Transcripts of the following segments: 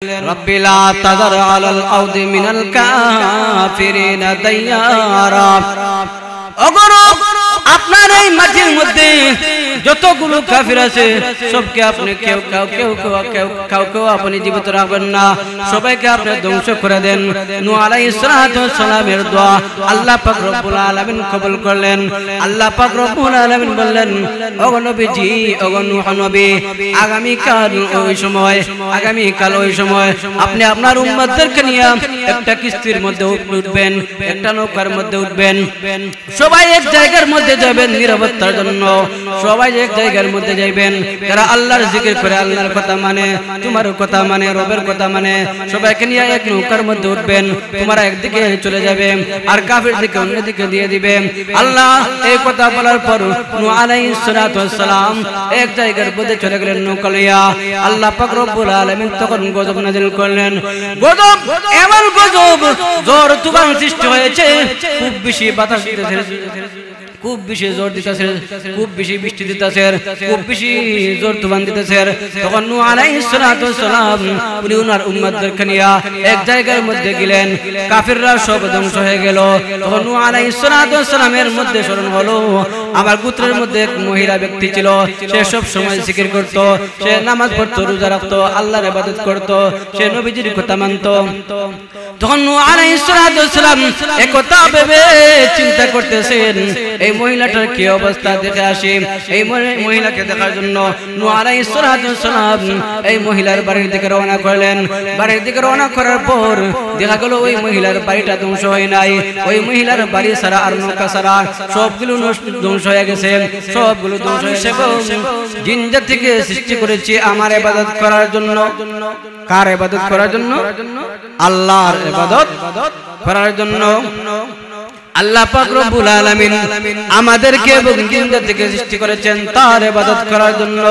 رب لا تذر على الأرض من الكافرين ديارا আপনার এই মাটির মধ্যে যতগুলো কাফির আছে সবকে আপনি কেউ আপনি জীবিত রাখবেন না, সবাইকে আপনি ধ্বংস করে দেন। নূহ আলাইহিস সালাতু ওয়াস সালামের দোয়া আল্লাহ পাক রব্বুল আলামিন কবুল করলেন। আল্লাহ পাক রব্বুল আলামিন বললেন, ওগো নবীজি, ওগো নূহ নবী, আগামীকাল ওই সময় আপনি আপনার উম্মতদেরকে নিয়ে একটা কিস্তির মধ্যে উঠবেন, একটা নৌকার মধ্যে উঠবেন, সবাই এক জায়গার মধ্যে যাবেন নিরাপত্তার জন্য। সবাই এক জায়গার মধ্যে যাইবেন, যারা আল্লাহর জিকির করে, আল্লাহর কথা মানে, তোমার কথা মানে, রবের কথা মানে, সবাইকে নিয়ে এক নৌকার মধ্যে উঠবেন। তোমরা একদিকে চলে যাবে আর কাফির দিকে অন্যদিকে দিয়ে দিবে। আল্লাহ এই কথা বলার পর নূহ আলাইহিস সালাতু ওয়াস সালাম এক জায়গার মধ্যে চলে গেলেন নৌকা লইয়া। আল্লাহ পাক রব্বুল আলামিন তখন গজব নাযিল করলেন। গজব, এমন গজব, ঝড় তুফান সৃষ্টি হয়েছে, খুব বেশি বাতাস দিতেছে, খুব বেশি জোর দিতেছে, খুব বেশি বৃষ্টি দিতেছে, খুব বেশি জোর তুফান দিতেছে। তখন নূহ আলাইহিস সালাতু ওয়াস সালাম উনি ওনার উম্মতদেরকে নিয়ে এক জায়গার মধ্যে গেলেন, কাফিররা সব ধ্বংস হয়ে গেল। তখন নূহ আলাইহিস সালাতু ওয়াস সালামের মধ্যে স্মরণ হলো, আমার গোত্রের মধ্যে এক মহিলা ব্যক্তি ছিল, সে সব সময় জিকির করত, সে নামাজ পড়তো, রোজা রাখতো, আল্লাহর ইবাদত করত, সে নবীজির কথা মানত। তখন নূহ আলাইহিস সালাতু ওয়াস সালাম এই কথা ভেবে চিন্তা করতেছেন, এই মহিলাটার কি অবস্থা দেখে আসি। এই মহিলাকে দেখার জন্য নূহ আলাইহিস সালাতু ওয়াস সালাম এই মহিলার বাড়ির দিকে রওনা করলেন। বাড়ির দিকে রওনা করার পর দেখা গেল ওই মহিলার বাড়িটা ধ্বংস হয় নাই। ওই মহিলার বাড়ি ছাড়া আর নৌকা ছাড়া সবগুলো ধ্বংস হয়ে গেছে, সবগুলো ধ্বংস হয়ে গেছে। জিন জাতিকে সৃষ্টি করেছি আমার ইবাদত করার জন্য। কার ইবাদত করার জন্য? আল্লাহর ইবাদত করার জন্য। আল্লাহ পাক রব্বুল আলামিন আমাদেরকে এবং জিন জাতিকে সৃষ্টি করেছেন তার ইবাদত করার জন্য।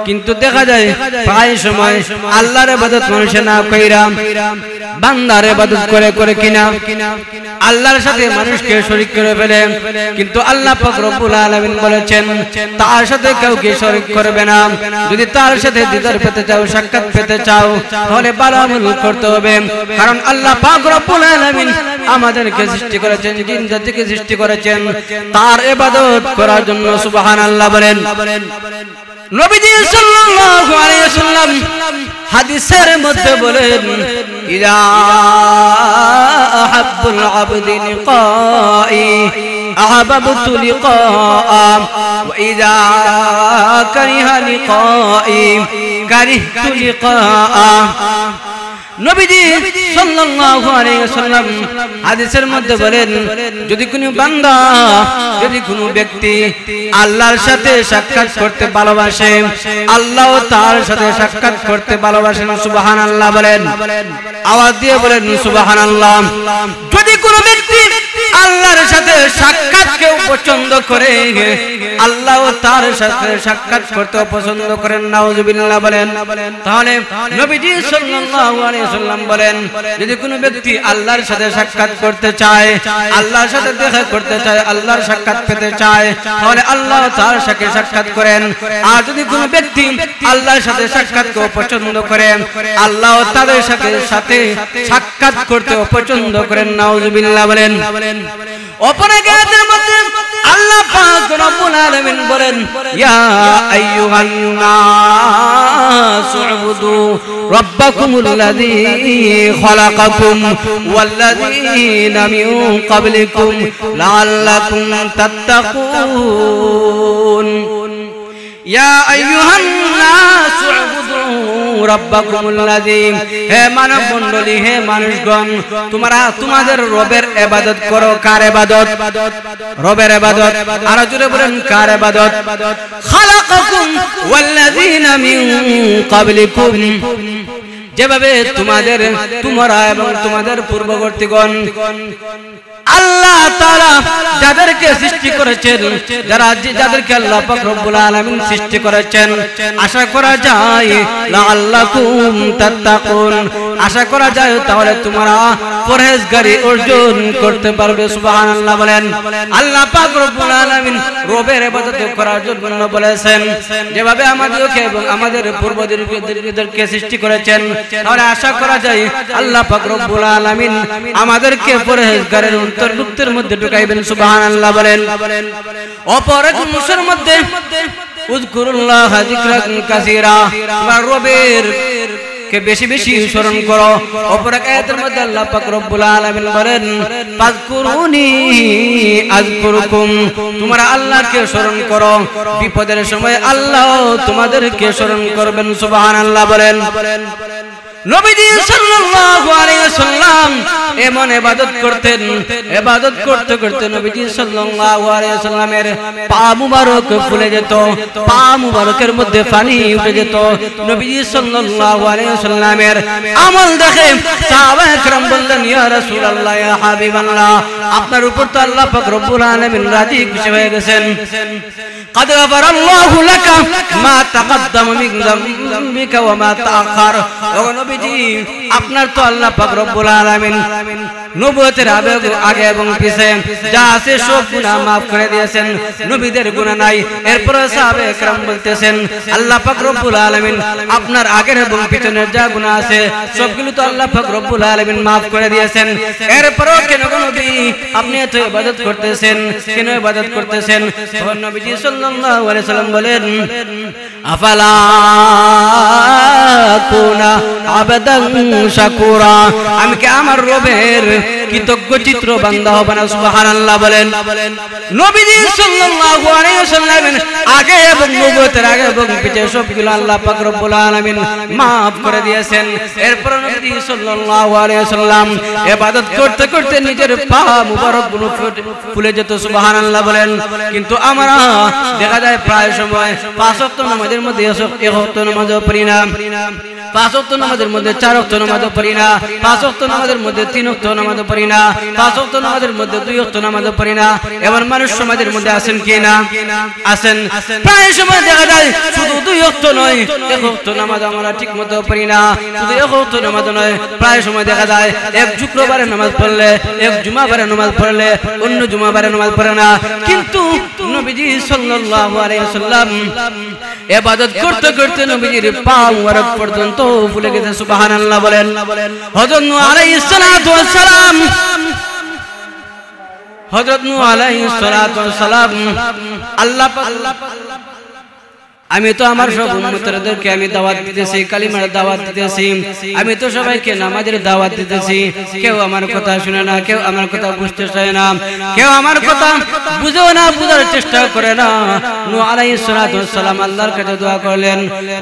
কিন্তু দেখা যায় প্রায় সময় আল্লাহর ইবাদত মানুষ না কইরা বান্দার ইবাদত করে কিনা আল্লাহর সাথে মানুষকে শরীক করে ফেলে। কিন্তু আল্লাহ পাক রব্বুল আলামিন বলেছেন তার সাথে কাউকে শরীক করবে না। যদি তার সাথে দিদার পেতে চাও, সাক্ষাৎ পেতে চাও, তাহলে ভালো আমল করতে হবে। কারণ আল্লাহ পাক রব্বুল আলামিন আমাদেরকে সৃষ্টি করেছেন, জিন জাতিকে সৃষ্টি করেছেন তার ইবাদত করার জন্য। সুবহানাল্লাহ বলেন। নবীজি সাল্লাল্লাহু আলাইহি ওয়াসাল্লাম হাদিসের মধ্যে বলেন, ইযা আহাব্বুল আবদি লিকাই আহাবাবতু লিকাআ ওয়া ইযা কারিহা লিকাই কারিহতু লিকাআ। নবীজি সাল্লাল্লাহু আলাইহি ওয়াসাল্লাম হাদিসের মধ্যে বলেন, যদি কোনো বান্দা, যদি কোনো ব্যক্তি আল্লাহর সাথে সাক্ষাৎ করতে ভালোবাসে, আল্লাহও তার সাথে সাক্ষাৎ করতে ভালোবাসেন। সুবহানাল্লাহ বলেন, আওয়াজ দিয়ে বলেন সুবহানাল্লাহ। যদি কোনো ব্যক্তি আল্লাহর সাথে সাক্ষাৎ কেউ পছন্দ করে, আল্লাহও তার সাথে সাক্ষাৎ করতে পছন্দ করেন। নাউজুবিল্লাহ বলেন। তাহলে নবীজি সাল্লাল্লাহু আলাইহি ওয়াসাল্লাম বলেন, যদি কোনো ব্যক্তি আল্লাহর সাথে সাক্ষাৎ করতে চায়, আল্লাহর সাথে দেখা করতে চায়, আল্লাহর সাক্ষাৎ পেতে চায়, তাহলে আল্লাহ তার সাথে সাক্ষাৎ করেন। আর যদি কোনো ব্যক্তি আল্লাহর সাথে সাক্ষাৎ কেউ পছন্দ করে, আল্লাহ তাদের সাথে সাক্ষাৎ করতে পছন্দ করেন। নাউজুবিল্লাহ বলেন। অপরে আয়াতের মধ্যে আল্লাহ পাক রব্বুল আলামিন বলেন, ইয়া আইয়ুহান নাস উবুদু রাব্বাকুমুল্লাযী খালাকাকুম ওয়াল্লাযীনা মিন ক্বাবলিকুম লাআল্লাকুম তাত্তাকুন। ইয়া আইয়ুহান নাস উবুদু রাব্বাকুমুল্লাযী, হে মানব মণ্ডলী, হে মানুষগণ, তোমরা তোমাদের রবের ইবাদত করো। কার ইবাদত? রবের ইবাদত। আর জোরে বলেন কার ইবাদত? খালাকাকুম ওয়াল্লাযীনা মিন ক্বাবলিকুম, যেভাবে তোমরা এবং তোমাদের পূর্ববর্তীগণ আল্লাহ তাআলা যাদেরকে সৃষ্টি করেছেন, যাদেরকে আল্লাহ পাক রব্বুল আলামিন সৃষ্টি করেছেন, আশা করা যায় লাআল্লাকুম তাত্তাকুন, আশা করা যায় তাহলে তোমরা পরহেজগারি অর্জন করতে পারবে। সুবহানাল্লাহ বলেন। আল্লাহ পাক রব্বুল আলামিন রবের ইবাদত করার জন্য বলেছেন, যেভাবে আমাদেরকে এবং আমাদের পূর্বদেরকে সৃষ্টি করেছেন, তাহলে আশা করা যায় আল্লাহ পাক রব্বুল আলামিন আমাদেরকে পরহেজগারের অন্তর্ভুক্তের মধ্যে ঢুকাইবেন। সুবহানাল্লাহ বলেন। অপর এক মুসের মধ্যে উযকুরুল্লাহ যিকরান কাসীরা, রবের কে বেশি বেশি স্মরণ করো। অপর এক আয়াতের মধ্যে আল্লাহ পাক রব্বুল আলামিন বলেন, ফাযকুরুনি আযকুরুকুম, তোমরা আল্লাহকে স্মরণ করো, বিপদের সময় আল্লাহ তোমাদেরকে স্মরণ করবেন। সুবহানাল্লাহ বলেন। নবীজি সাল্লাল্লাহু আলাইহি ওয়াসাল্লাম এমন ইবাদত করতেন, ইবাদত করতে করতে নবীজি সাল্লাল্লাহু আলাইহি ওয়াসাল্লামের পা মুবারক ফুলে যেত, পা মুবারকের মধ্যে পানি উঠে যেত। নবীজি সাল্লাল্লাহু আলাইহি ওয়াসাল্লামের আমল দেখে সাহাবায়ে কেরাম বললেন, ইয়া রাসূলুল্লাহ, ইয়া হাবিবাল্লাহ, আপনার উপর তো আল্লাহ পাক রব্বুল আলামিন রাজি খুশি হয়ে গেছেন। قد غفر الله لك ما تقدم من ذنبك وما تأخر। ও নবীজি, আপনার তো আল্লাহ পাক রব্বুল আলামিন নবুয়তের আগে এবং পিছে যা আছে সব গুনাহ maaf করে দিয়েছেন, নবীদের গুনাহ নাই। এরপর সাহাবায়ে কেরাম বলতেছেন, আল্লাহ পাক রব্বুল আলামিন আপনার আগের এবং পিছনের যা গুনাহ আছে সবগুলো তো আল্লাহ পাক রব্বুল আলামিন maaf করে দিয়েছেন। এরপরও কেন নবী আপনি এত ইবাদত করতেছেন, কেন ইবাদত করতেছেন? তখন নবীজি সাল্লাল্লাহু আলাইহি সাল্লাম বলেন, আফালা কুনা আবাদান শাকুরা, আমি কি আমার রবের কৃতজ্ঞ চিত্র বান্দা হব না? সুবহানাল্লাহ বলেন। নবীজি সাল্লাল্লাহু আলাইহি ওয়াসাল্লাম আগে এবং নবুয়তের আগে এবং পিছে সবগুলো আল্লাহ পাক রব্বুল আলামিন maaf করে দিয়েছেন। এরপর নবীজি সাল্লাল্লাহু আলাইহি ওয়াসাল্লাম ইবাদত করতে করতে নিজের পা মুবারক গুলো ফুলে যেত। সুবহানাল্লাহ বলেন। কিন্তু আমরা দেখা যায় প্রায় সময় 5 ওয়াক্ত নামাজের মধ্যে 1 ওয়াক্ত নামাজও পড়ি না, 5 ওয়াক্ত নামাজের মধ্যে 4 ওয়াক্ত নামাজও পড়ি না, 5 ওয়াক্ত নামাজের মধ্যে 3 ওয়াক্ত নামাজও পড়ি না, 5 ওয়াক্ত নামাজের মধ্যে 2 ওয়াক্ত নামাজও পড়ি না। এমন মানুষ সমাজের মধ্যে আছেন কি না? আছেন। প্রায় সময় দেখা যায় শুধু 2 ওয়াক্ত নয়, 1 ওয়াক্ত নামাজ আমরা ঠিকমতো পড়ি না। শুধু 1 ওয়াক্ত নামাজ নয়, প্রায় সময় দেখা যায় এক শুক্রবারে নামাজ পড়লে, এক জুমাবারে নামাজ পড়লে অন্য জুমাবারে নামাজ পড়ে না। কিন্তু নবীজি সাল্লাল্লাহু আলাইহি ওয়াসাল্লাম ইবাদত করতে করতে নবীজির পা মুবারক পর্যন্ত ফুলে গেছে। সুবহানাল্লাহ বলেন। হযরত নূহ আলাইহিস সালাতু ওয়াস সালাম, হযরত নূহ আলাইহিস সালাতু ওয়াস সালাম আল্লাহ আমি তো আমার সব উম্মতদেরকে আমি দাওয়াত দিতেছি, কালিমার দাওয়াত দিতেছি, আমি তো সবাইকে নামাজের দাওয়াত দিতেছি। কেউ আমার কথা শুনে না, কেউ আমার কথা বুঝতে চায় না, কেউ আমার কথা বুঝেও না, বুঝার চেষ্টা করে না। নূহ আলাইহিস সালাতু ওয়াস সালাম আল্লাহর কাছে দোয়া করলেন,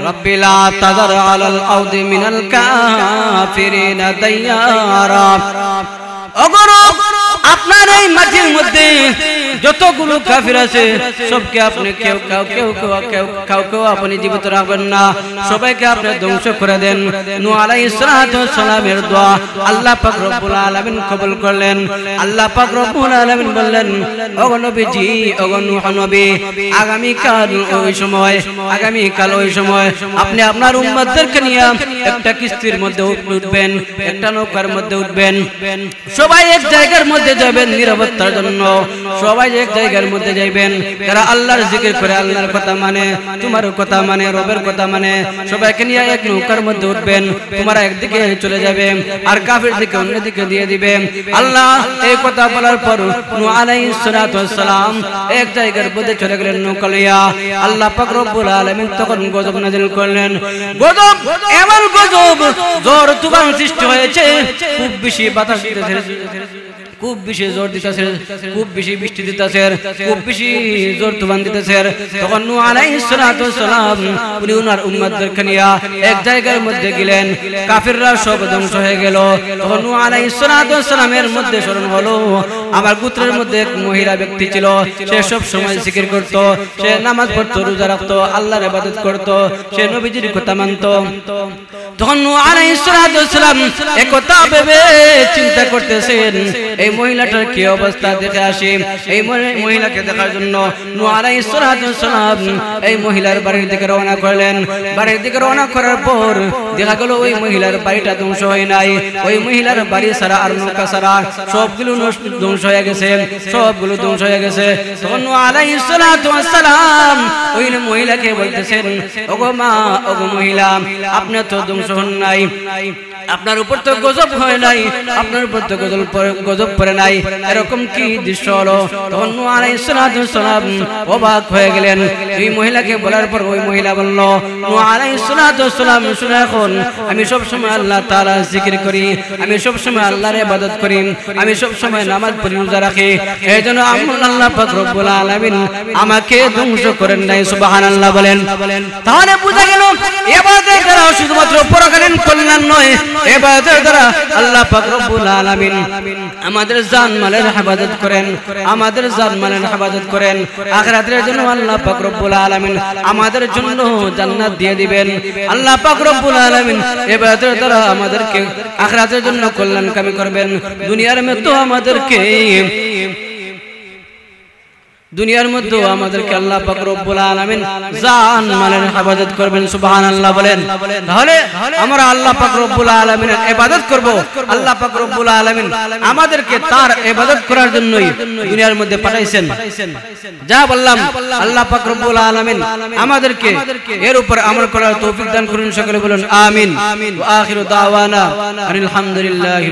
রব্বি লা তাযার আলাল আরদি মিনাল কাফিরিনা দাইয়ারা। ওগো আপনার এই মাটির মধ্যে যতগুলো কাফির আছে সবকে আপনি কেউ আপনি জীবিত রাখবেন না, সবাইকে আপনি ধ্বংস করে দেন। নূহ আলাইহিস সালাতু ওয়াস সালামের দোয়া আল্লাহ পাক রব্বুল আলামিন কবুল করলেন। আল্লাহ পাক রব্বুল আলামিন বললেন, ওগো নবীজি, ওগো নূহ নবী, আগামীকাল ওই সময় আপনি আপনার উম্মতদেরকে নিয়ে একটা কিস্তির মধ্যে উঠবেন, একটা নৌকার মধ্যে উঠবেন, সবাই এক জায়গার মধ্যে যাবেন নিরাপত্তার জন্য। সবাই এক জায়গার মধ্যে যাইবেন, যারা আল্লাহর জিকির করে, আল্লাহর কথা মানে, তোমার কথা মানে, রবের কথা মানে, সবাইকে নিয়ে এক নৌকার মধ্যে উঠবেন। তোমরা একদিকে চলে যাবে আর কাফির দিকে অন্যদিকে দিয়ে দিবে। আল্লাহ এই কথা বলার পর নূহ আলাইহিস সালাতু ওয়াস সালাম এক জায়গার মধ্যে চলে গেলেন নৌকা লইয়া। আল্লাহ পাক রব্বুল আলামিন তখন গজব নাযিল করলেন। গজব, এমন গজব, ঝড় তুফান সৃষ্টি হয়েছে, খুব বেশি বাতাস দিতেছে, খুব বেশি জোর দিতেছে, খুব বেশি বৃষ্টি দিতেছে, খুব বেশি জোর তুফান দিতেছে। তখন নূহ আলাইহিস সালাতু ওয়াস সালাম উনি ওনার উম্মতদেরকে নিয়ে এক জায়গার মধ্যে গেলেন, কাফিররা সব ধ্বংস হয়ে গেল। তখন নূহ আলাইহিস সালাতু ওয়াস সালামের মধ্যে স্মরণ হলো, আমার গোত্রের মধ্যে এক মহিলা ব্যক্তি ছিল, সে সব সময় জিকির করত, সে নামাজ পড়তো, রোজা রাখতো, আল্লাহর ইবাদত করত, সে নবীজির কথা মানত। তখন নূহ আলাইহিস সালাম একথা ভেবে চিন্তা করতেছেন এই মহিলাটার কি অবস্থা দেখে আসি। এই মহিলাকে দেখার জন্য নূহ আলাইহিস সালাম এই মহিলার বাড়ির দিকে রওনা করলেন। বাড়ির দিকে রওনা করার পর দেখা গেল ওই মহিলার বাড়িটা ধ্বংস হয় নাই, ওই মহিলার বাড়ি সারা আর নৌকা সারা সবগুলো ধ্বংস হয়ে গেছে, সবগুলো ধ্বংস হয়ে গেছে। তখন নূহ আলাইহিস সালাম ওই মহিলাকে বলতেছেন, ওগো মা, ওগো মহিলা, আপনি তো ধ্বংস হন নাই, আপনার উপর তো গজব হয় নাই, আপনার উপর তো গজব পড়ে নাই, এরকম কি দৃশ্য হলো? তখন নূহ আলাইহিস সালাম অবাক হয়ে গেলেন। এই মহিলাকে বলার পর ওই মহিলা বলল, নূহ আলাইহিস সালাম শুনে এখন আমি সব সময় আল্লাহ তাআলা জিকির করি, আমি সব সময় আল্লাহর ইবাদত করি, আমি সব সময় নামাজ পড়ি, রোজা রাখি, এইজন্য আল্লাহ পাক রব্বুল আলামিন আমাকে ধ্বংস করেন নাই। সুবহানাল্লাহ বলেন। তাহলে বোঝা গেল ইবাদতের দ্বারা শুধুমাত্র পরকালীন কল্যাণ নয়, ইবাদতের দ্বারা আল্লাহ পাক রব্বুল আলামিন আমাদের জান মালের হেফাজত করেন, আমাদের জান মালের হেফাজত করেন। আখিরাতের জন্য আল্লাহ পাক রব্বুল আলামিন আমাদের জন্য জান্নাত দিয়ে দিবেন। আল্লাহ পাক রব্বুল আলামিন ইবাদতের দ্বারা আমাদেরকে আখিরাতের জন্য কল্যাণকামী করবেন। দুনিয়ার মধ্যে আমাদেরকে আল্লাহ পাক রব্বুল আলামিন জান মালের হেফাজত করবেন। সুবহানাল্লাহ বলেন। তাহলে আমরা আল্লাহ পাক রব্বুল আলামিনের ইবাদত করব। আল্লাহ পাক রব্বুল আলামিন আমাদেরকে তার ইবাদত করার জন্যই দুনিয়ার মধ্যে পাঠাইছেন। যা বললাম আল্লাহ পাক রব্বুল আলামিন আমাদেরকে এর উপর আমল করার তৌফিক দান করুন। সকলে বলুন আমিন। ওয়া আখিরু দাওয়ানা আলহামদুলিল্লাহি।